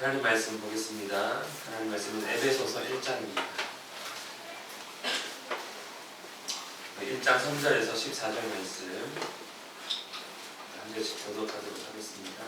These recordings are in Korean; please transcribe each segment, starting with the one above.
하나님 말씀 보겠습니다. 하나님 말씀은 에베소서 1장입니다. 1장 3절에서 14절 말씀 한 절씩 교독하도록 하겠습니다.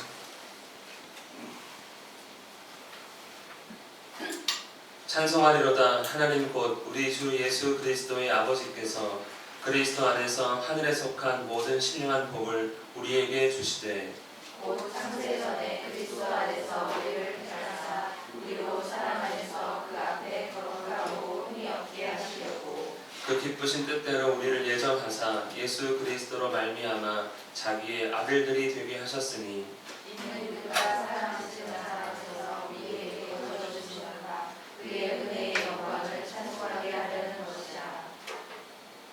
찬송하리로다. 하나님 곧 우리 주 예수 그리스도의 아버지께서 그리스도 안에서 하늘에 속한 모든 신령한 복을 우리에게 주시되 곧 창세전에 그리스도 안에서 우리를 택하사 우리로 사랑 안에서 그 앞에 거룩하고 흠이 없게 하시려고 그 기쁘신 뜻대로 우리를 예정하사 예수 그리스도로 말미암아 자기의 아들들이 되게 하셨으니 이는 그가 사랑하시는 사람에서 우리에게 거둬주시는가 그의 은혜의 영광을 찬송하게 하려는 것이라.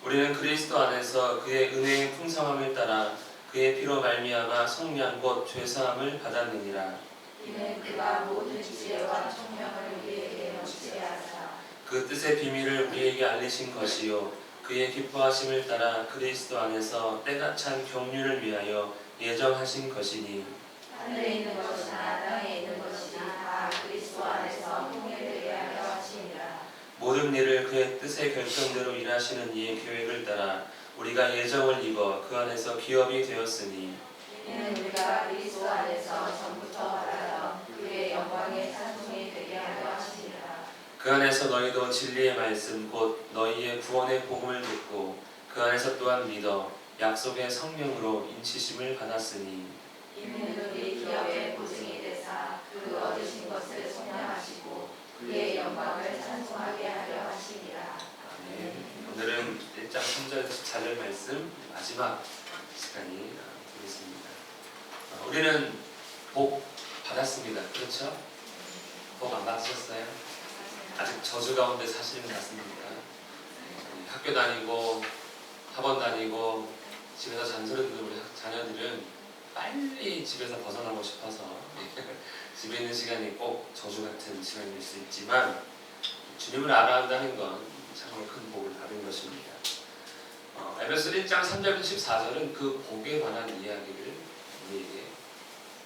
우리는 그리스도 안에서 그의 은혜의 풍성함을 따라 그의 피로 말미암아 속량 곧 죄사함을 받았느니라. 이는 그가 모든 지혜와 총명을 우리에게 넘치게 하사 그 뜻의 비밀을 우리에게 알리신 것이요 그의 기뻐하심을 따라 그리스도 안에서 때가 찬 경륜을 위하여 예정하신 것이니 하늘에 있는 것이나 땅에 있는 것이 다 그리스도 안에서 통일되게 하려 하시니라. 모든 일을 그의 뜻의 결정대로 일하시는 이의 계획을 따라 우리가 예정을 입어 그 안에서 기업이 되었으니 이는 우리가 그리스도 안에서 전부터 바라던 그의 영광의 찬송이 되게 하려 하시니라. 그 안에서 너희도 진리의 말씀 곧 너희의 구원의 복음을 듣고 그 안에서 또한 믿어 약속의 성령으로 인치심을 받았으니 이는 우리 기업의 보증이 되사 그 얻으신 것을 속량하시고 그의 영광을 찬송하게 하려 하시니라. 아멘. 오늘은 1장 3절 14절 말씀 마지막 시간이 되겠습니다. 우리는 복 받았습니다. 그렇죠? 복 안 받으셨어요? 아직 저주 가운데 사시는 것 같습니다. 학교 다니고 학원 다니고 집에서 잔소리 듣는 우리 자녀들은 빨리 집에서 벗어나고 싶어서 집에 있는 시간이 꼭 저주 같은 시간일 수 있지만 주님을 알아간다는 건 정말 큰 복을 받은 것입니다. 에베소 1장 3절부터 14절은 그 복에 관한 이야기를 우리에게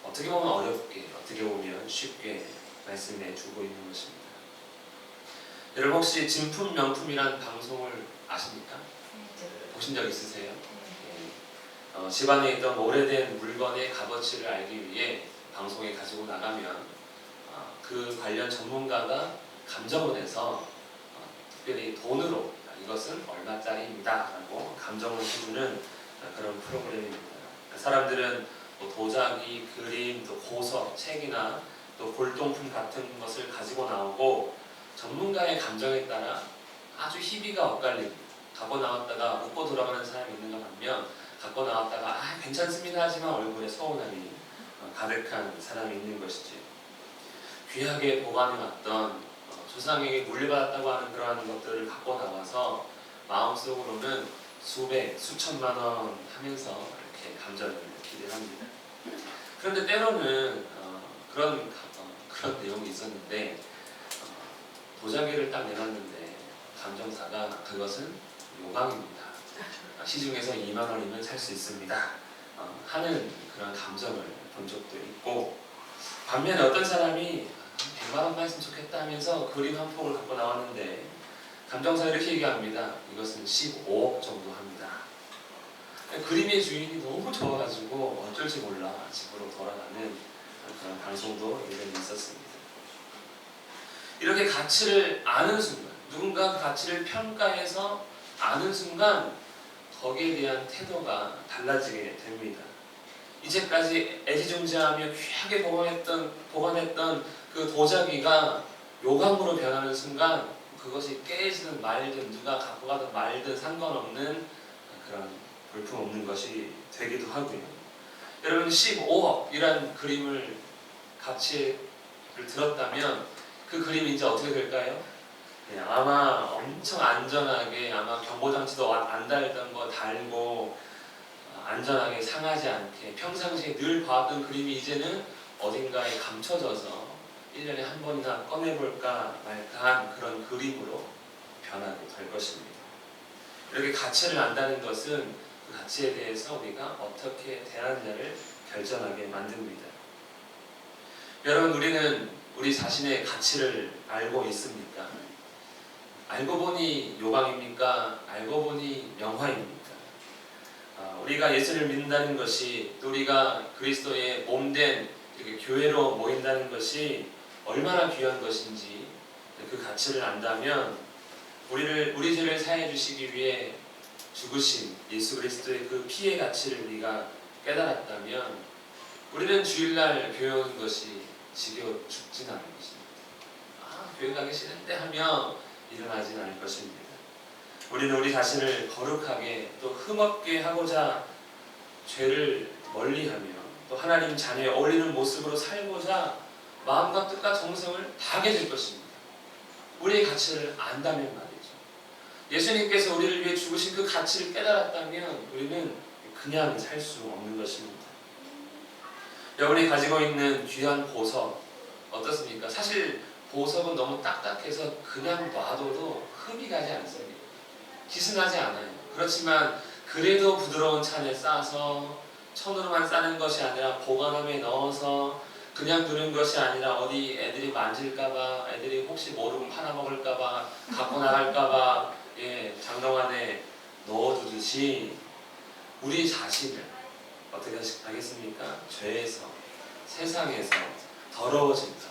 어떻게 보면 어렵게, 어떻게 보면 쉽게 말씀해 주고 있는 것입니다. 여러분 혹시 진품 명품이란 방송을 아십니까? 보신 적 있으세요? 집안에 있던 오래된 물건의 값어치를 알기 위해 방송에 가지고 나가면 그 관련 전문가가 감정을 해서 특별히 돈으로 이것은 얼마짜리입니다 라고 감정을 해주는 그런 프로그램입니다. 사람들은 뭐 도자기, 그림, 또 고서, 책이나 또 골동품 같은 것을 가지고 나오고 전문가의 감정에 따라 아주 희비가 엇갈리고 갖고 나왔다가 웃고 돌아가는 사람이 있는가 반면 갖고 나왔다가 괜찮습니다 하지만 얼굴에 서운함이 가득한 사람이 있는 것이지. 귀하게 보관해왔던 조상에게 물려받았다고 하는 그러한 것들을 갖고 나와서 마음속으로는 수백, 수천만 원 하면서 이렇게 감정을 기대합니다. 그런데 때로는 그런 내용이 있었는데 도자기를 딱 내놨는데 감정사가 그것은 요강입니다. 시중에서 2만 원이면 살 수 있습니다. 하는 그런 감정을 본 적도 있고 반면에 어떤 사람이 100만 원만 했으면 좋겠다 하면서 그림 한 폭을 갖고 나왔는데 감정사 이렇게 얘기합니다. 이것은 15억 정도 합니다. 그림의 주인이 너무 좋아가지고 어쩔 줄 몰라 집으로 돌아가는 그런 방송도 예전에 있었습니다. 이렇게 가치를 아는 순간, 누군가 그 가치를 평가해서 아는 순간 거기에 대한 태도가 달라지게 됩니다. 이제까지 애지중지하며 귀하게 보관했던 그 도자기가 요강으로 변하는 순간 그것이 깨지든 말든 누가 갖고 가든 말든 상관없는 그런 볼품없는 것이 되기도 하고요. 여러분 15억이란 그림을 가치를 들었다면 그 그림이 이제 어떻게 될까요? 아마 엄청 안전하게 아마 경보장치도 안 달던 거 달고 안전하게 상하지 않게 평상시에 늘 봐왔던 그림이 이제는 어딘가에 감춰져서 1년에 한 번이나 꺼내볼까 말까 한 그런 그림으로 변하게 될 것입니다. 이렇게 가치를 안다는 것은 그 가치에 대해서 우리가 어떻게 대하느냐를 결정하게 만듭니다. 여러분 우리는 우리 자신의 가치를 알고 있습니까? 알고 보니 요강입니까? 알고 보니 명화입니까? 우리가 예수를 믿는다는 것이, 또 우리가 그리스도의 몸된 교회로 모인다는 것이 얼마나 귀한 것인지 그 가치를 안다면, 우리 죄를 사해 주시기 위해 죽으신 예수 그리스도의 그 피의 가치를 우리가 깨달았다면, 우리는 주일날 교회 오는 것이 지겨워 죽진 않을 것입니다. 교회 가기 싫은데 하며 일어나진 않을 것입니다. 우리는 우리 자신을 거룩하게 또 흠없게 하고자 죄를 멀리하며 또 하나님 자녀에 어울리는 모습으로 살고자 마음과 뜻과 정성을 다하게 될 것입니다. 우리의 가치를 안다면 말이죠. 예수님께서 우리를 위해 죽으신 그 가치를 깨달았다면 우리는 그냥 살 수 없는 것입니다. 여러분이 가지고 있는 귀한 보석 어떻습니까? 사실 보석은 너무 딱딱해서 그냥 놔둬도 흠이 가지 않습니다. 기스나지 않아요. 그렇지만 그래도 부드러운 찬에 싸서 천으로만 싸는 것이 아니라 보관함에 넣어서 그냥 두는 것이 아니라 어디 애들이 만질까봐, 애들이 혹시 모르고 팔아먹을까봐, 갖고 나갈까봐 장롱 안에 넣어두듯이 우리 자신을 어떻게 하겠습니까? 죄에서, 세상에서 더러워질까,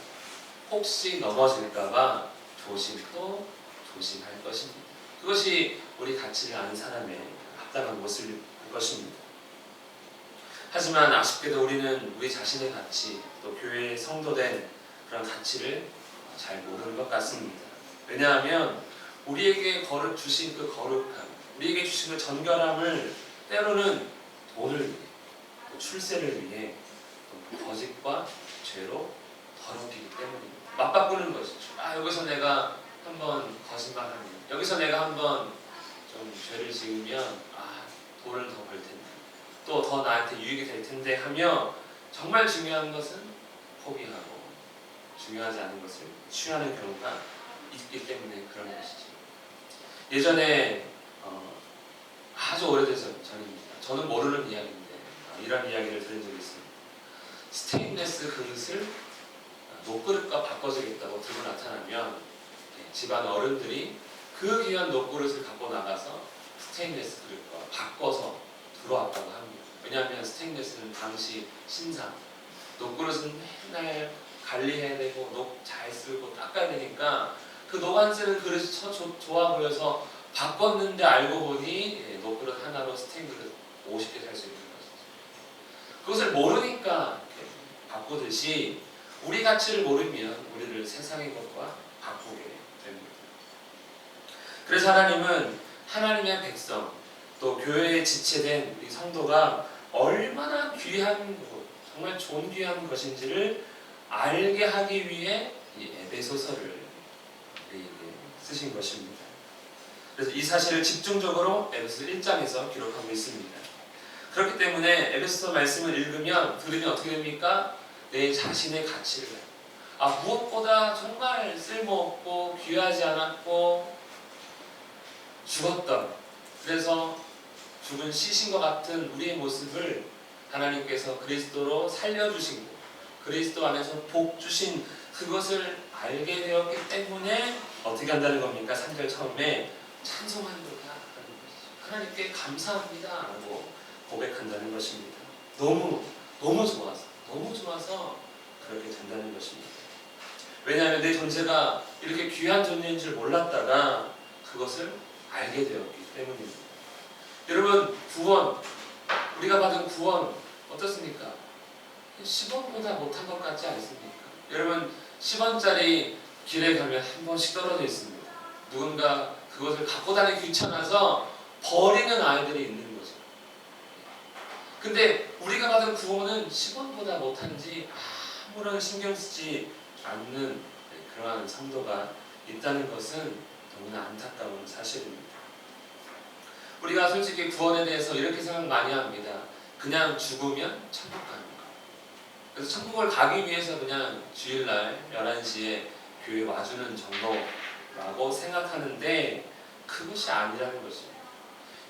혹시 넘어질까봐 조심도 조심할 것입니다. 그것이 우리 가치를 아는 사람의 합당한 모습일 것입니다. 하지만 아쉽게도 우리는 우리 자신의 가치, 또 교회의 성도된 그런 가치를 잘 모르는 것 같습니다. 왜냐하면 우리에게 주신 그 거룩함, 우리에게 주신 그 전결함을 때로는 돈을 위해, 또 출세를 위해, 또 거짓과 죄로 더럽히기 때문입니다. 맞바꾸는 것이죠. 여기서 내가 한번 거짓말하면, 여기서 내가 한번 좀 죄를 지으면 돈을 더 벌 텐데, 또 더 나한테 유익이 될 텐데 하며 정말 중요한 것은 포기하고 중요하지 않은 것을 취하는 경우가 있기 때문에 그런 것이죠. 예전에 아주 오래돼서 전입니다. 저는 모르는 이야기인데 이런 이야기를 들은 적이 있습니다. 스테인레스 그릇을 녹그릇과 바꿔주겠다고 들고 나타나면 집안 어른들이 그 귀한 녹그릇을 갖고 나가서 스테인레스 그릇과 바꿔서 들어왔다고 합니다. 왜냐하면 스테인레스는 당시 신상, 녹그릇은 맨날 관리해야 되고 녹 잘 쓰고 닦아야 되니까 그 녹 안 쓰는 그릇이 좋아 보여서 바꿨는데 알고 보니 녹그릇 하나로 스테인 그릇 50개 살 수 있는 것이죠. 그것을 모르니까 바꾸듯이 우리 가치를 모르면 우리를 세상의 것과 바꾸게 됩니다. 그래서 하나님은 하나님의 백성, 또 교회에 지체된 우리 성도가 얼마나 귀한 것, 정말 존귀한 것인지를 알게 하기 위해 이 에베소서를 우리에게 쓰신 것입니다. 그래서 이 사실을 집중적으로 에베소서 1장에서 기록하고 있습니다. 그렇기 때문에 에베소서 말씀을 들으면 어떻게 됩니까? 내 자신의 가치를 무엇보다 정말 쓸모없고 귀하지 않았고 죽었던, 그래서 죽은 시신과 같은 우리의 모습을 하나님께서 그리스도로 살려주신 것, 그리스도 안에서 복 주신 그것을 알게 되었기 때문에 어떻게 한다는 겁니까? 3절 처음에 찬송한도다 하는 것이죠. 하나님께 감사합니다 라고 고백한다는 것입니다. 너무 좋아서 그렇게 된다는 것입니다. 왜냐하면 내 존재가 이렇게 귀한 존재인 줄 몰랐다가 그것을 알게 되었기 때문입니다. 여러분, 구원, 우리가 받은 구원 어떻습니까? 10원보다 못한 것 같지 않습니까? 여러분, 10원짜리 길에 가면 한 번씩 떨어져 있습니다. 누군가 그것을 갖고 다니기 귀찮아서 버리는 아이들이 있는 거죠. 근데 우리가 받은 구원은 10원보다 못한지 아무런 신경 쓰지 않는 그러한 성도가 있다는 것은 너무나 안타까운 사실입니다. 우리가 솔직히 구원에 대해서 이렇게 생각 많이 합니다. 그냥 죽으면 천국 가는 거. 그래서 천국을 가기 위해서 그냥 주일날 11시에 교회 와주는 정도라고 생각하는데 그것이 아니라는 것입니다.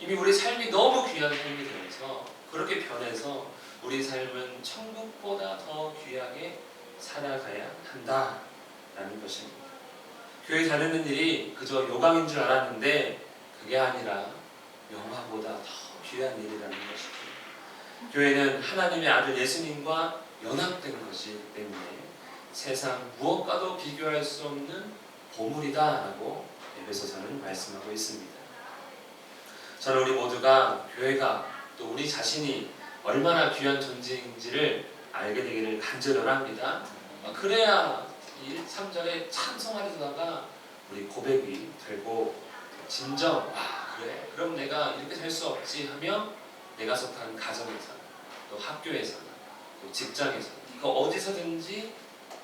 이미 우리 삶이 너무 귀한 삶이 되면서 그렇게 변해서 우리 삶은 천국보다 더 귀하게 살아가야 한다라는 것입니다. 교회 다니는 일이 그저 요강인 줄 알았는데 그게 아니라 영화보다 더 귀한 일이라는 것이죠. 교회는 하나님의 아들 예수님과 연합된 것이기 때문에 세상 무엇과도 비교할 수 없는 보물이다라고 에베소서는 말씀하고 있습니다. 저는 우리 모두가 교회가 또 우리 자신이 얼마나 귀한 존재인지를 알게 되기를 간절히 원합니다. 그래야 이 3절에 찬송하려다가 우리 고백이 되고 진정 그래 그럼 내가 이렇게 살 수 없지 하며 내가 속한 가정에서 또 학교에서 또 직장에서 그 어디서든지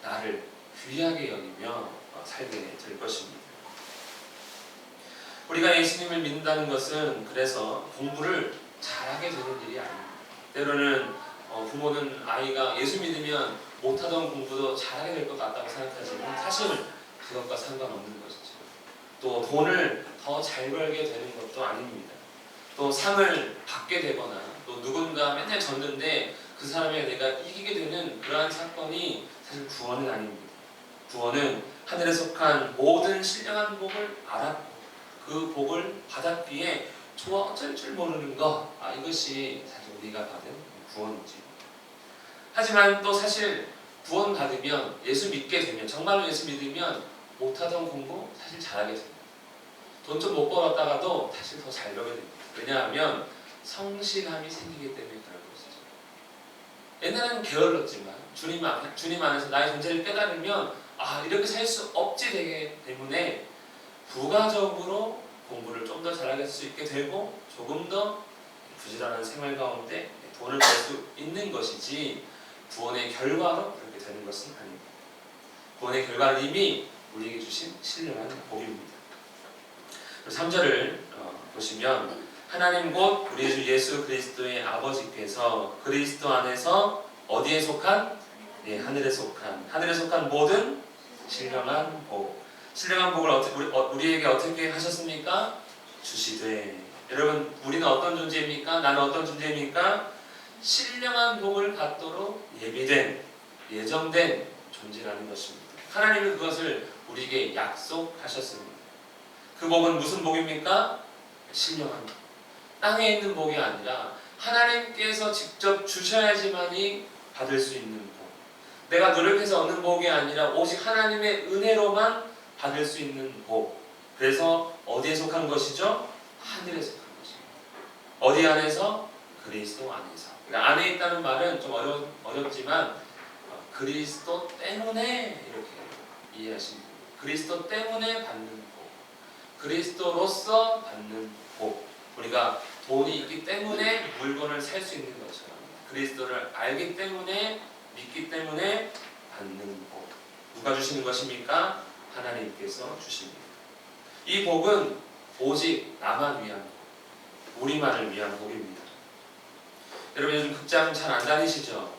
나를 귀하게 여기며 살게 될 것입니다. 우리가 예수님을 믿는다는 것은 그래서 공부를 잘하게 되는 일이 아닙니다. 때로는 부모는 아이가 예수 믿으면 못하던 공부도 잘하게 될 것 같다고 생각하지만 사실은 그것과 상관없는 것이죠. 또 돈을 더 잘 벌게 되는 것도 아닙니다. 또 상을 받게 되거나 또 누군가 맨날 졌는데 그 사람에 내가 이기게 되는 그러한 사건이 사실 구원은 아닙니다. 구원은 하늘에 속한 모든 신령한 복을 알았고 그 복을 받았기에 좋아 어쩔 줄 모르는 것 이것이 사실 우리가 받은 구원이지. 하지만 또 사실 구원 받으면 예수 믿게 되면 정말로 예수 믿으면 못하던 공부 사실 잘하게 됩니다. 돈 좀 못 벌었다가도 사실 더 잘 벌게 됩니다. 왜냐하면 성실함이 생기기 때문에 그런 것이죠. 옛날에는 게을렀지만 주님 안에서 나의 존재를 깨달으면 이렇게 살 수 없지 되기 때문에 부가적으로 공부를 좀 더 잘하게 할 수 있게 되고 조금 더 부지런한 생활 가운데 돈을 벌 수 있는 것이지 구원의 결과로 그렇게 되는 것은 아닙니다. 구원의 결과는 이미 우리에게 주신 신령한 복입니다. 3절을 보시면 하나님 곧 우리 주 예수 그리스도의 아버지께서 그리스도 안에서 어디에 속한? 하늘에 속한 모든 신령한 복. 신령한 복을 우리에게 어떻게 하셨습니까? 주시되. 여러분 우리는 어떤 존재입니까? 나는 어떤 존재입니까? 신령한 복을 받도록 예정된 존재라는 것입니다. 하나님은 그것을 우리에게 약속하셨습니다. 그 복은 무슨 복입니까? 신령한 복. 땅에 있는 복이 아니라 하나님께서 직접 주셔야지만이 받을 수 있는 복. 내가 노력해서 얻는 복이 아니라 오직 하나님의 은혜로만 받을 수 있는 복. 그래서 어디에 속한 것이죠? 하늘에 속한 것입니다. 어디 안에서? 그리스도 안에서. 그러니까 안에 있다는 말은 좀 어렵지만 그리스도 때문에 이렇게 이해하시면 됩니다. 그리스도 때문에 받는 복. 그리스도로서 받는 복. 우리가 돈이 있기 때문에 물건을 살 수 있는 것처럼 그리스도를 알기 때문에 믿기 때문에 받는 복. 누가 주시는 것입니까? 하나님께서 주십니다. 이 복은 오직 나만 위한 복, 우리만을 위한 복입니다. 여러분 요즘 극장 잘 안 다니시죠?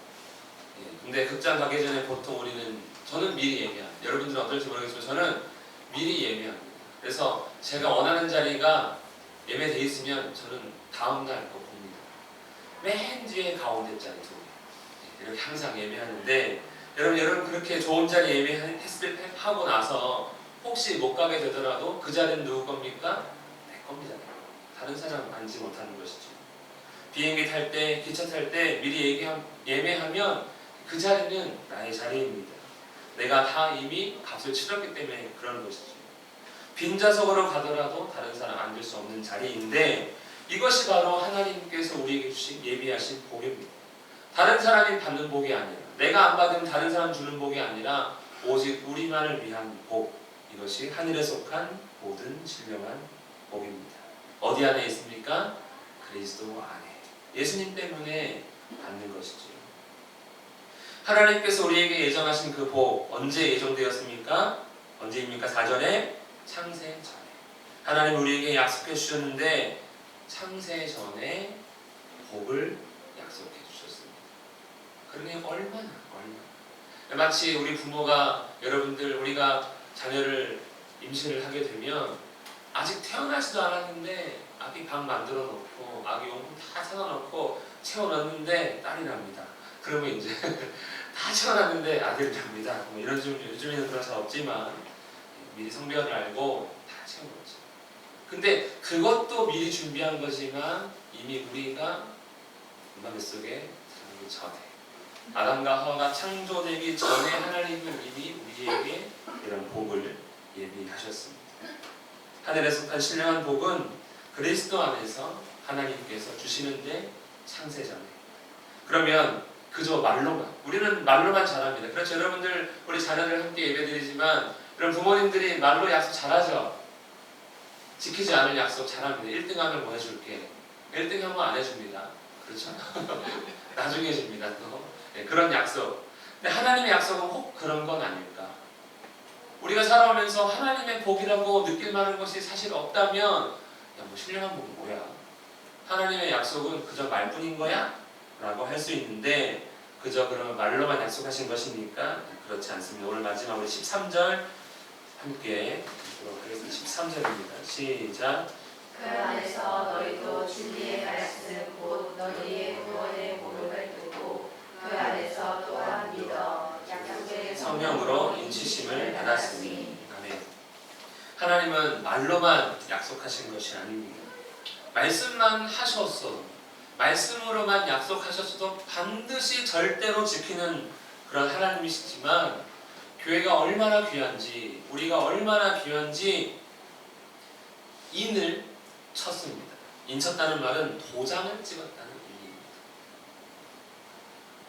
근데 극장 가기 전에 보통 저는 미리 예매합니다. 여러분들은 어떨지 모르겠지만 저는 미리 예매합니다. 그래서 제가 원하는 자리가 예매돼 있으면 저는 다음 날 거 봅니다. 맨 뒤에 가운데 자리 이렇게 항상 예매하는데 여러분 그렇게 좋은 자리 예매하고 나서 혹시 못 가게 되더라도 그 자리는 누구 겁니까? 내 겁니다. 다른 사람 앉지 못하는 것이죠. 비행기 탈 때, 기차 탈 때 미리 예매하면 그 자리는 나의 자리입니다. 내가 다 이미 값을 치렀기 때문에 그런 것이죠. 빈좌석으로 가더라도 다른 사람 앉을 수 없는 자리인데 이것이 바로 하나님께서 우리에게 주신 예비하신 복입니다. 다른 사람이 받는 복이 아니라 내가 안 받으면 다른 사람 주는 복이 아니라 오직 우리만을 위한 복. 이것이 하늘에 속한 모든 신령한 복입니다. 어디 안에 있습니까? 그리스도 안에. 예수님 때문에 받는 것이죠. 하나님께서 우리에게 예정하신 그 복 언제 예정되었습니까? 언제입니까? 4절에 창세 전에. 하나님 우리에게 약속해 주셨는데 창세 전에 복을 약속해 주셨습니다. 그러니 얼마나 마치 우리 부모가 우리가 자녀를 임신을 하게 되면 아직 태어나지도 않았는데 아기 방 만들어 놓고 아기 용품 다 사다 놓고 채워 넣는데 딸이 납니다. 그러면 이제 다 채워놨는데 아들이 납니다. 뭐 이런 좀 요즘에는 그런 잘 없지만 미리 성별을 알고 다 채워놓죠. 근데 그것도 미리 준비한 거지만 이미 우리가 마음속에 들어오기 전에 아담과 하와가 창조되기 전에 하나님은 이미 우리에게 이런 복을 예비하셨습니다. 하늘에 속한 신령한 복은 그리스도 안에서 하나님께서 주시는데 창세 전에. 그러면 그저 말로만, 우리는 말로만 잘합니다. 그렇죠. 여러분들 우리 자녀들 함께 예배드리지만 이런 부모님들이 말로 약속 잘하죠. 지키지 않을 약속 잘합니다. 1등 하면 뭐 해줄게. 1등 하면 안 해줍니다. 그렇죠. 나중에 해줍니다. 또. 네, 그런 약속. 근데 하나님의 약속은 혹 그런 건 아닐까. 우리가 살아오면서 하나님의 복이라고 느낄 만한 것이 사실 없다면 야, 뭐 신령한 복이 뭐야. 하나님의 약속은 그저 말뿐인 거야? 라고 할 수 있는데 그저 그러면 말로만 약속하신 것입니까? 그렇지 않습니다. 오늘 마지막으로 13절 함께 읽도록 하겠습니다. 13절입니다. 시작. 그 안에서 너희도 진리의 말씀 곧 너희의 구원의 복음을 듣고 그 안에서 또한 믿어 약속의 성령으로 인치심을 받았으니. 아멘. 하나님은 말로만 약속하신 것이 아닙니다. 말씀만 하셨어도, 말씀으로만 약속하셨어도 반드시 절대로 지키는 그런 하나님이시지만 교회가 얼마나 귀한지, 우리가 얼마나 귀한지 인을 쳤습니다. 인쳤다는 말은 도장을 찍었다는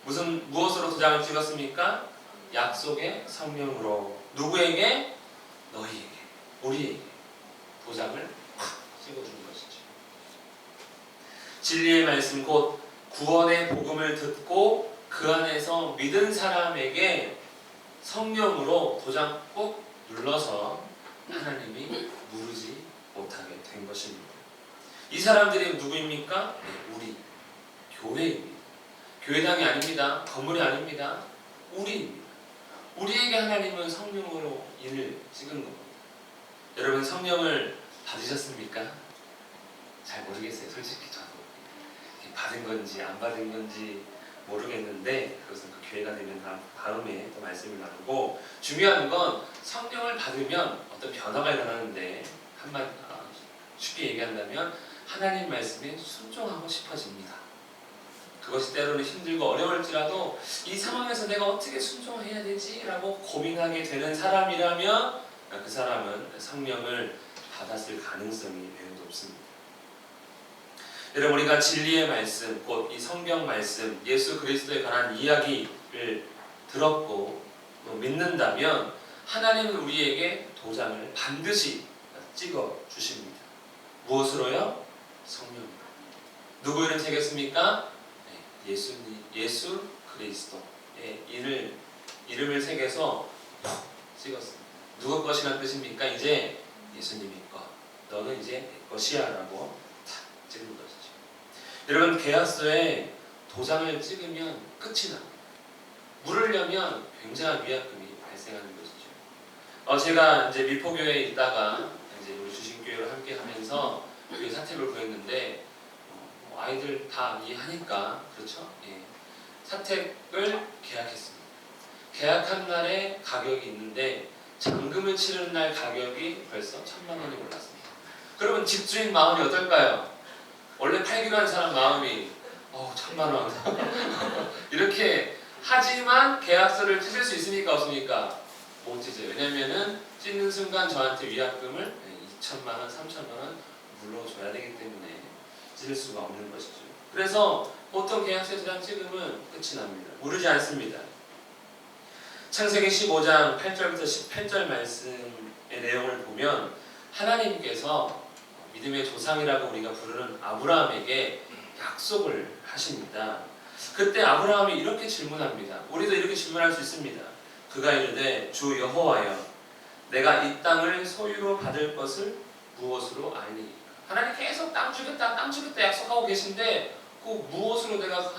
의미입니다. 무엇으로 도장을 찍었습니까? 약속의 성령으로. 누구에게? 너희에게, 우리에게 도장을 찍어준 것이죠. 진리의 말씀 곧 구원의 복음을 듣고 그 안에서 믿은 사람에게 성령으로 도장 꼭 눌러서 하나님이 누르지 못하게 된 것입니다. 이 사람들이 누구입니까? 네, 우리 교회입니다. 교회당이 아닙니다. 건물이 아닙니다. 우리입니다. 우리에게 하나님은 성령으로 인을 찍은 겁니다. 여러분 성령을 받으셨습니까? 잘 모르겠어요. 솔직히 저도 받은 건지 안 받은 건지 모르겠는데 그것은 그 기회가 되면 다음에 또 말씀을 나누고, 중요한 건 성령을 받으면 어떤 변화가 일어나는데 쉽게 얘기한다면 하나님 말씀에 순종하고 싶어집니다. 그것이 때로는 힘들고 어려울지라도 이 상황에서 내가 어떻게 순종해야 되지? 라고 고민하게 되는 사람이라면 그 사람은 성령을 받았을 가능성이 매우 높습니다. 여러분 우리가 진리의 말씀, 곧 이 성경 말씀, 예수 그리스도에 관한 이야기를 들었고 또 믿는다면 하나님은 우리에게 도장을 반드시 찍어 주십니다. 무엇으로요? 성령으로. 누구 이름 새겼습니까? 네, 예수 그리스도의 이름을 새겨서 찍었습니다. 누구 것이란 뜻입니까? 이제 예수님의 것, 너는 이제 내 것이야 라고 찍는 것이죠. 여러분 계약서에 도장을 찍으면 끝이 납니다. 물으려면 굉장한 위약금이 발생하는 것이죠. 제가 이제 미포교회에 있다가 이제 우리 주신교회를 함께 하면서 교회 사택을 구했는데 아이들 다 이해하니까 그렇죠? 예. 사택을 계약했습니다. 계약한 날에 가격이 있는데 잔금을 치르는 날 가격이 벌써 1,000만 원이 올랐습니다. 그러면 집주인 마음이 어떨까요? 원래 팔기로 한 사람 마음이 1,000만 원 이렇게 하지만 계약서를 찢을 수 있습니까? 없습니까? 못 찢어요. 왜냐면은 찢는 순간 저한테 위약금을 2,000만 원, 3,000만 원 물러줘야 되기 때문에 찢을 수가 없는 것이죠. 그래서 보통 계약서에 도장 찍으면 끝이 납니다. 모르지 않습니다. 창세기 15장 8절부터 18절 말씀의 내용을 보면 하나님께서 믿음의 조상이라고 우리가 부르는 아브라함에게 약속을 하십니다. 그때 아브라함이 이렇게 질문합니다. 우리도 이렇게 질문할 수 있습니다. 그가 이르되 주 여호와여 내가 이 땅을 소유로 받을 것을 무엇으로 알리이까? 하나님 계속 땅 주겠다 약속하고 계신데 그 무엇으로 내가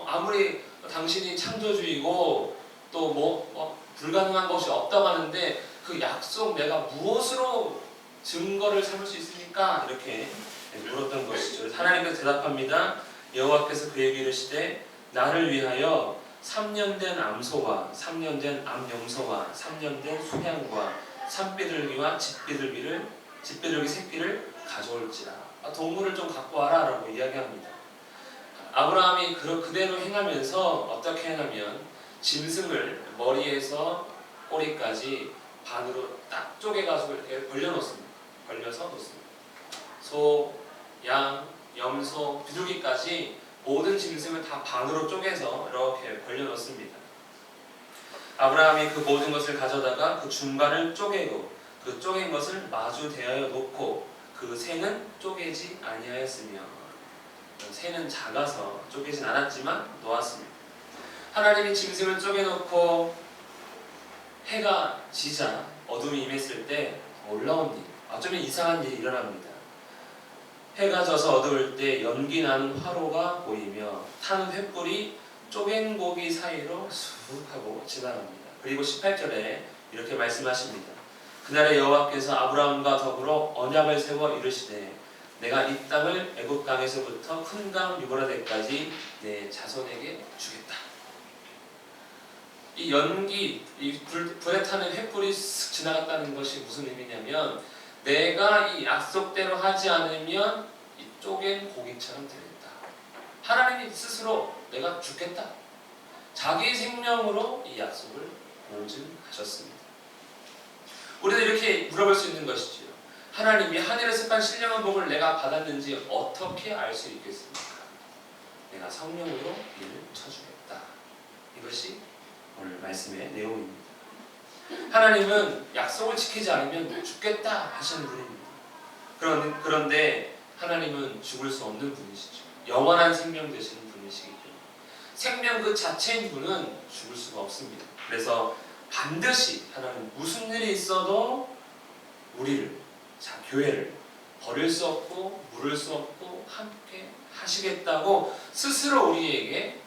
아무리 당신이 창조주이고 또 불가능한 것이 없다고 하는데 그 약속 내가 무엇으로 증거를 삼을 수 있습니까? 이렇게 물었던 것이죠. 하나님께서 대답합니다. 여호와께서 그에게 이르시되 나를 위하여 3년 된 암소와 3년 된 암염소와 3년 된 수양과 산비둘기와 집비둘기 새끼를 가져올지라. 동물을 좀 갖고 와라 라고 이야기합니다. 아브라함이 그대로 행하면서 어떻게 행하면 짐승을 머리에서 꼬리까지 반으로 딱 쪼개가지고 이렇게 벌려서 놓습니다. 소, 양, 염소, 비둘기까지 모든 짐승을 다 반으로 쪼개서 이렇게 벌려놓습니다. 아브라함이 그 모든 것을 가져다가 그 중간을 쪼개고 그 쪼갠 것을 마주 대하여 놓고 그 새는 쪼개지 아니하였으며, 새는 작아서 쪼개진 않았지만 놓았습니다. 하나님이 짐승을 쪼개놓고 해가 지자 어둠이 임했을 때 놀라운 일, 어쩌면 이상한 일이 일어납니다. 해가 져서 어두울 때 연기 나는 화로가 보이며 타는 횃불이 쪼갠 고기 사이로 쑥 하고 지나갑니다. 그리고 18절에 이렇게 말씀하십니다. 그날에 여호와께서 아브라함과 더불어 언약을 세워 이르시되 내가 이 땅을 애굽 땅에서부터 큰 강 유브라데까지 내 자손에게 주겠다. 이 연기, 이 불에 타는 횃불이 쓱 지나갔다는 것이 무슨 의미냐면, 내가 이 약속대로 하지 않으면 이 쪼갠 고기처럼 되겠다. 하나님이 스스로 내가 죽겠다. 자기 생명으로 이 약속을 보증하셨습니다. 우리도 이렇게 물어볼 수 있는 것이지요. 하나님이 하늘에서 판 신령한 복을 내가 받았는지 어떻게 알 수 있겠습니까? 내가 성령으로 이를 쳐주겠다. 이것이 오늘 말씀의 내용입니다. 하나님은 약속을 지키지 않으면 죽겠다 하시는 분입니다. 그런데 하나님은 죽을 수 없는 분이시죠. 영원한 생명 되시는 분이시기 때문에 생명 그 자체인 분은 죽을 수가 없습니다. 그래서 반드시 하나님 무슨 일이 있어도 우리를, 교회를 버릴 수 없고 물을 수 없고 함께 하시겠다고 스스로 우리에게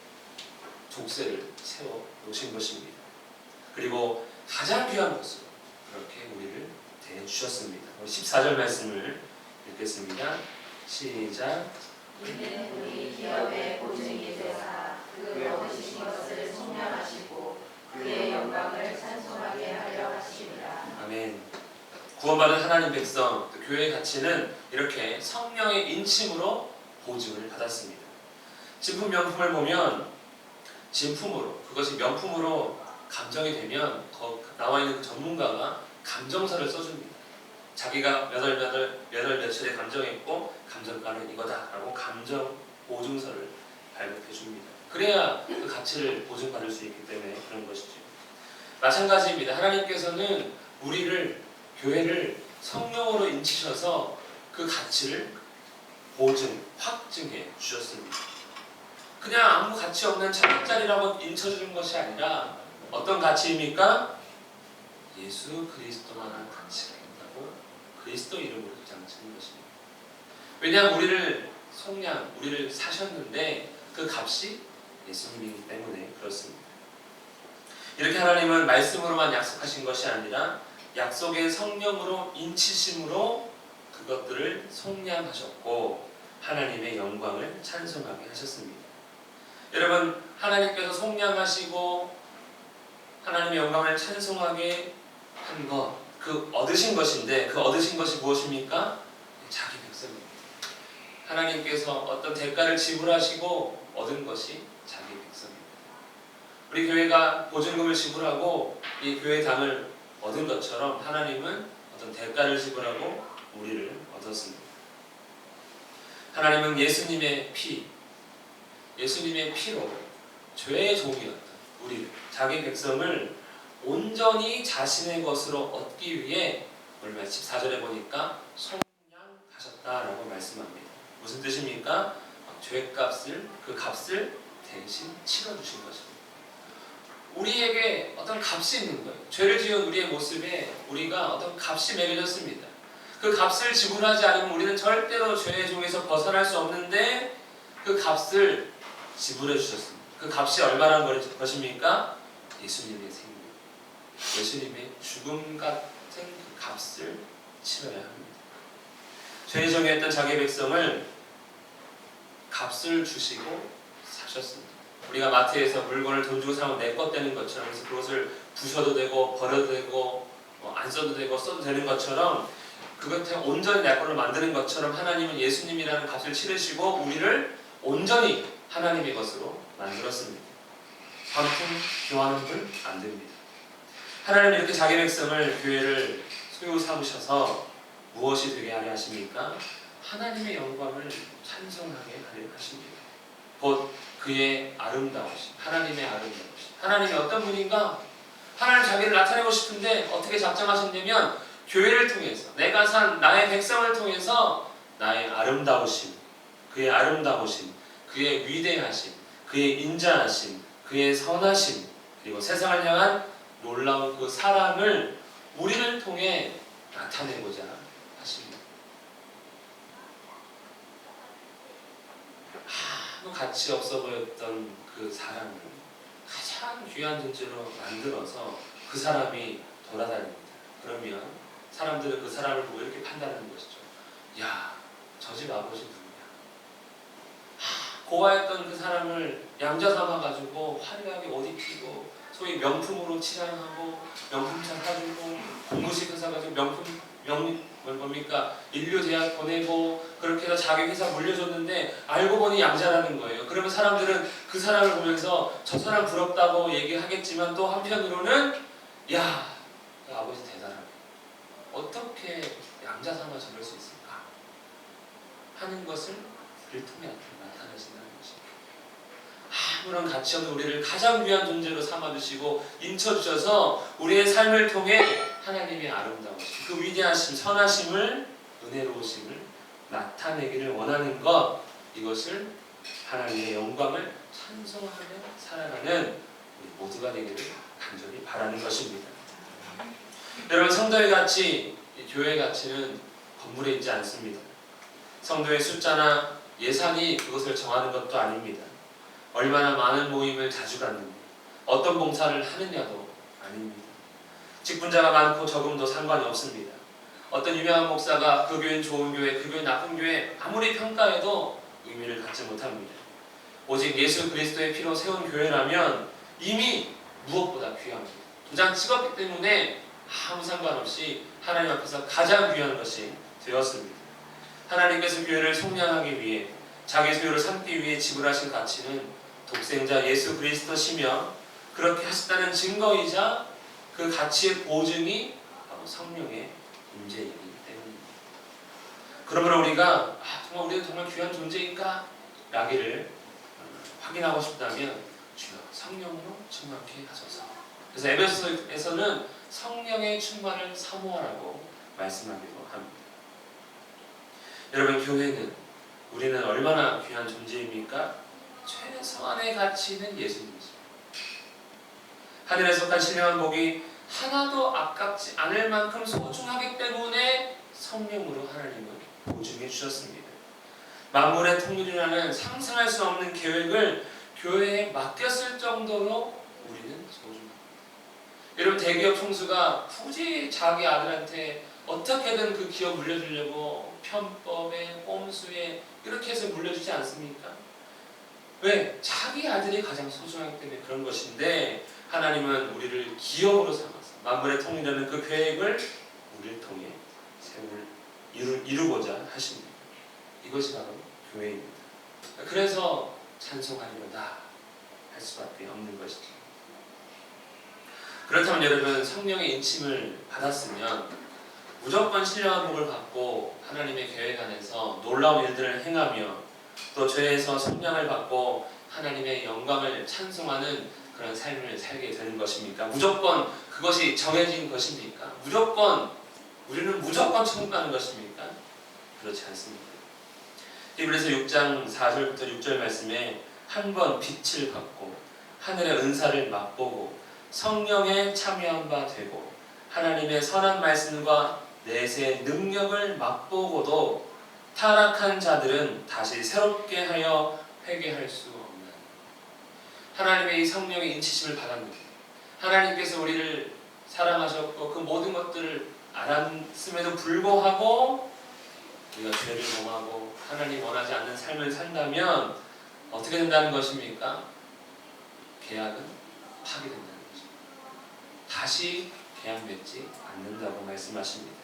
족쇄를 세워 놓으신 것입니다. 그리고 가장 귀한 것으로 그렇게 우리를 대해주셨습니다. 14절 말씀을 읽겠습니다. 시작. 이는 우리 기업의 보증이 되사 그 얻으신 것을 성량하시고 그의 영광을 찬송하게 하려 하심이라. 아멘. 구원받은 하나님 백성, 교회의 가치는 이렇게 성령의 인침으로 보증을 받았습니다. 진품 명품을 보면 진품으로, 그것이 명품으로 감정이 되면 나와 있는 그 전문가가 감정서를 써줍니다. 자기가 몇 월 며칠에 감정했고 감정가는 이거다라고 감정 보증서를 발급해 줍니다. 그래야 그 가치를 보증받을 수 있기 때문에 그런 것이죠. 마찬가지입니다. 하나님께서는 우리를, 교회를 성령으로 인치셔서 그 가치를 확증해 주셨습니다. 그냥 아무 가치 없는 천원짜리라고 인쳐주는 것이 아니라 어떤 가치입니까? 예수 그리스도만한 가치가 있다고 그리스도 이름으로 장치는 것입니다. 왜냐하면 우리를 사셨는데 그 값이 예수님이기 때문에 그렇습니다. 이렇게 하나님은 말씀으로만 약속하신 것이 아니라 약속의 성령으로 인치심으로 그것들을 속량하셨고 하나님의 영광을 찬송하게 하셨습니다. 여러분, 하나님께서 속량하시고 하나님의 영광을 찬송하게 한 것, 그 얻으신 것인데 그 얻으신 것이 무엇입니까? 자기 백성입니다. 하나님께서 어떤 대가를 지불하시고 얻은 것이 자기 백성입니다. 우리 교회가 보증금을 지불하고 이 교회 당을 얻은 것처럼 하나님은 어떤 대가를 지불하고 우리를 얻었습니다. 하나님은 예수님의 피로 죄의 종이었던 우리를, 자기 백성을 온전히 자신의 것으로 얻기 위해 오늘 14절에 보니까 속량하셨다라고 말씀합니다. 무슨 뜻입니까? 죄값을, 그 값을 대신 치러주신 것입니다. 우리에게 어떤 값이 있는 거예요. 죄를 지은 우리의 모습에 우리가 어떤 값이 매겨졌습니다. 그 값을 지불하지 않으면 우리는 절대로 죄의 종에서 벗어날 수 없는데 그 값을 지불해 주셨습니다. 그 값이 얼마란 것입니까? 예수님의 생명, 예수님의 죽음 같은 그 값을 치러야 합니다. 죄의 종이었던 자기 백성을 값을 주시고 사셨습니다. 우리가 마트에서 물건을 돈 주고 사면 내 것 되는 것처럼, 그래서 그것을 부셔도 되고 버려도 되고 안 써도 되고 써도 되는 것처럼, 그것에 온전히 내 걸로 만드는 것처럼 하나님은 예수님이라는 값을 치르시고 우리를 온전히 하나님의 것으로 만들었습니다. 반품 교환은 안 됩니다. 하나님은 이렇게 자기 백성을, 교회를 소유 삼으셔서 무엇이 되게 하려 하십니까? 하나님의 영광을 찬송하게 하려 하십니다. 곧 그의 아름다우심, 하나님의 아름다우심. 하나님이 어떤 분인가? 하나님 자기를 나타내고 싶은데 어떻게 작정하셨냐면, 교회를 통해서, 내가 산 나의 백성을 통해서 나의 아름다우심, 그의 아름다우심, 그의 위대하심, 그의 인자하심, 그의 선하심, 그리고 세상을 향한 놀라운 그 사랑을 우리를 통해 나타내고자 하십니다. 아무 가치 없어 보였던 그 사람을 가장 귀한 존재로 만들어서 그 사람이 돌아다닙니다. 그러면 사람들은 그 사람을 보고 이렇게 판단하는 것이죠. 야, 저 집 아버지 누구냐? 고아했던 그 사람을 양자 삼아가지고 화려하게 옷 입히고, 소위 명품으로 치장하고, 명품차 사주고, 공부식 회사 가지고 인류 대학 보내고, 그렇게 해서 자기 회사 물려줬는데 알고 보니 양자라는 거예요. 그러면 사람들은 그 사람을 보면서 저 사람 부럽다고 얘기하겠지만, 또 한편으로는 야, 그 아버지 대단하네, 어떻게 양자 삼아 저럴 수 있을까 하는 것을 우리를 통해 나타내신다는 것입니다. 아무런 가치 없는 우리를 가장 귀한 존재로 삼아주시고 인쳐주셔서 우리의 삶을 통해 하나님의 아름다우심, 그 위대하심, 선하심을, 은혜로우심을 나타내기를 원하는 것, 이것을 하나님의 영광을 찬송하며 살아가는 우리 모두가 되기를 간절히 바라는 것입니다. 여러분, 성도의 가치, 교회의 가치는 건물에 있지 않습니다. 성도의 숫자나 예산이 그것을 정하는 것도 아닙니다. 얼마나 많은 모임을 자주 갖는지, 어떤 봉사를 하느냐도 아닙니다. 직분자가 많고 적음도 상관이 없습니다. 어떤 유명한 목사가 그 교회는 좋은 교회, 그 교회는 나쁜 교회 아무리 평가해도 의미를 갖지 못합니다. 오직 예수 그리스도의 피로 세운 교회라면 이미 무엇보다 귀합니다. 도장 찍었기 때문에 아무 상관없이 하나님 앞에서 가장 귀한 것이 되었습니다. 하나님께서 교회를 속량하기 위해, 자기 소유를 삼기 위해 지불하신 가치는 독생자 예수 그리스도시며, 그렇게 하셨다는 증거이자 그 가치의 보증이 바로 성령의 존재이기 때문입니다. 그러므로 우리가 정말 우리는 정말 귀한 존재인가? 라기를 확인하고 싶다면 주여 성령으로 충만케 하소서. 그래서 에베소서에서는 성령의 충만을 사모하라고 말씀하기도 합니다. 여러분, 교회는, 우리는 얼마나 귀한 존재입니까? 최소한의 가치는 예수님이십니다. 하늘에 속한 신령한 복이 하나도 아깝지 않을 만큼 소중하기 때문에 성령으로 하나님은 보증해 주셨습니다. 만물의 통일이라는 상상할 수 없는 계획을 교회에 맡겼을 정도로 우리는 소중합니다. 여러분, 대기업 총수가 굳이 자기 아들한테 어떻게든 그 기업 물려주려고 편법에, 꼼수에 이렇게 해서 물려주지 않습니까? 왜? 자기 아들이 가장 소중하기 때문에 그런 것인데, 하나님은 우리를 기업으로 삼아서 만물의 통일이라는 그 계획을 우리를 통해 이루고자 하십니다. 이것이 바로 교회입니다. 그래서 찬송하리로다 할 수밖에 없는 것이죠. 그렇다면 여러분, 성령의 인침을 받았으면 무조건 신령한 복을 받고 하나님의 계획 안에서 놀라운 일들을 행하며, 또 죄에서 성량을 받고 하나님의 영광을 찬송하는 그런 삶을 살게 되는 것입니까? 무조건 그것이 정해진 것입니까? 우리는 무조건 천국 가는 것입니까? 그렇지 않습니다. 히브리서 6장 4절부터 6절 말씀에 한 번 빛을 받고 하늘의 은사를 맛보고 성령에 참여한 바 되고 하나님의 선한 말씀과 내세의 능력을 맛보고도 타락한 자들은 다시 새롭게 하여 회개할 수 없는, 하나님의 이 성령의 인치심을 받았는데, 하나님께서 우리를 사랑하셨고 그 모든 것들을 알았음에도 불구하고 우리가 죄를 범하고 하나님 원하지 않는 삶을 산다면 어떻게 된다는 것입니까? 계약은 파기된다는 거죠. 다시 계약 맺지 않는다고 말씀하십니다.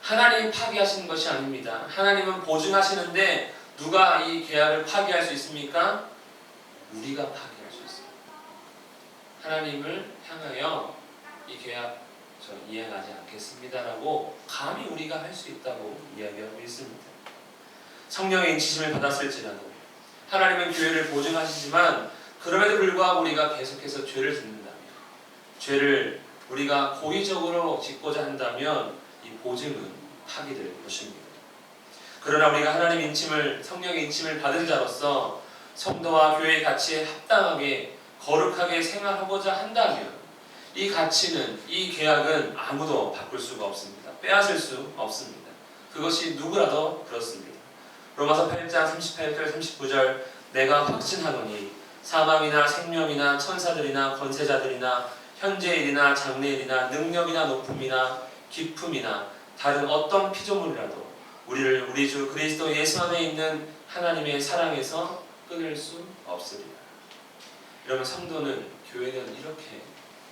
하나님이 파기하시는 것이 아닙니다. 하나님은 보증하시는데 누가 이 계약을 파기할 수 있습니까? 우리가 파기할 수 있습니다. 하나님을 향하여 이 계약 저 이행하지 않겠습니다라고 감히 우리가 할 수 있다고 이야기하고 있습니다. 성령의 인치심을 받았을지라도 하나님은 교회를 보증하시지만 그럼에도 불구하고 우리가 계속해서 죄를 짓는다면, 죄를 우리가 고의적으로 짓고자 한다면 이 보증은 파기될 것입니다. 그러나 우리가 하나님 인침을, 성령의 인침을 받은 자로서 성도와 교회의 가치에 합당하게 거룩하게 생활하고자 한다면 이 가치는, 이 계약은 아무도 바꿀 수가 없습니다. 빼앗을 수 없습니다. 그것이 누구라도 그렇습니다. 로마서 8장 38절 39절 내가 확신하노니 사망이나 생명이나 천사들이나 권세자들이나 현재일이나 장래일이나 능력이나 높음이나 깊음이나 다른 어떤 피조물이라도 우리를 우리 주 그리스도 예수 안에 있는 하나님의 사랑에서 끊을 수 없으리라. 여러분, 성도는, 교회는 이렇게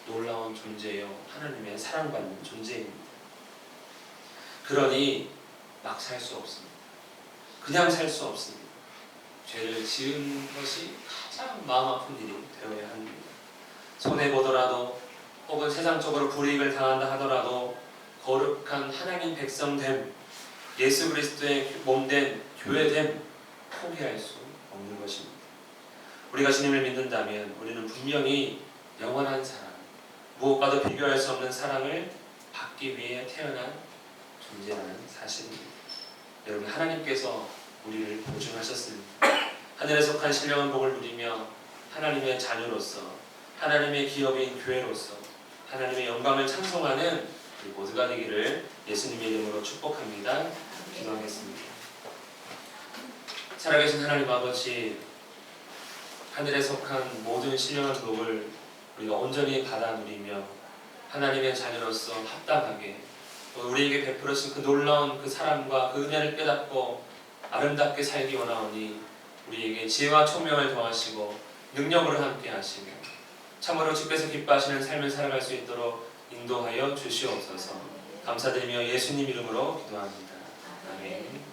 놀라운 존재요, 하나님의 사랑받는 존재입니다. 그러니 막 살 수 없습니다. 그냥 살 수 없습니다. 죄를 지은 것이 가장 마음 아픈 일이 되어야 합니다. 손해보더라도 혹은 세상적으로 불이익을 당한다 하더라도 거룩한 하나님 백성됨, 예수 그리스도의 몸된 교회됨 포기할 수 없는 것입니다. 우리가 주님을 믿는다면 우리는 분명히 영원한 사랑, 무엇과도 비교할 수 없는 사랑을 받기 위해 태어난 존재라는 사실입니다. 여러분, 하나님께서 우리를 보증하셨습니다. 하늘에 속한 신령한 복을 누리며 하나님의 자녀로서, 하나님의 기업인 교회로서 하나님의 영광을 찬송하는 우리 모두가 되기를 예수님의 이름으로 축복합니다. 기도하겠습니다. 살아계신 하나님 아버지, 하늘에 속한 모든 신령한 복을 우리가 온전히 받아 누리며 하나님의 자녀로서 합당하게 또 우리에게 베풀으신 그 놀라운 그 사랑과 그 은혜를 깨닫고 아름답게 살기 원하오니 우리에게 지혜와 총명을 더하시고 능력으로 함께 하시며 참으로 주께서 기뻐하시는 삶을 살아갈 수 있도록 인도하여 주시옵소서. 감사드리며 예수님 이름으로 기도합니다. 아멘.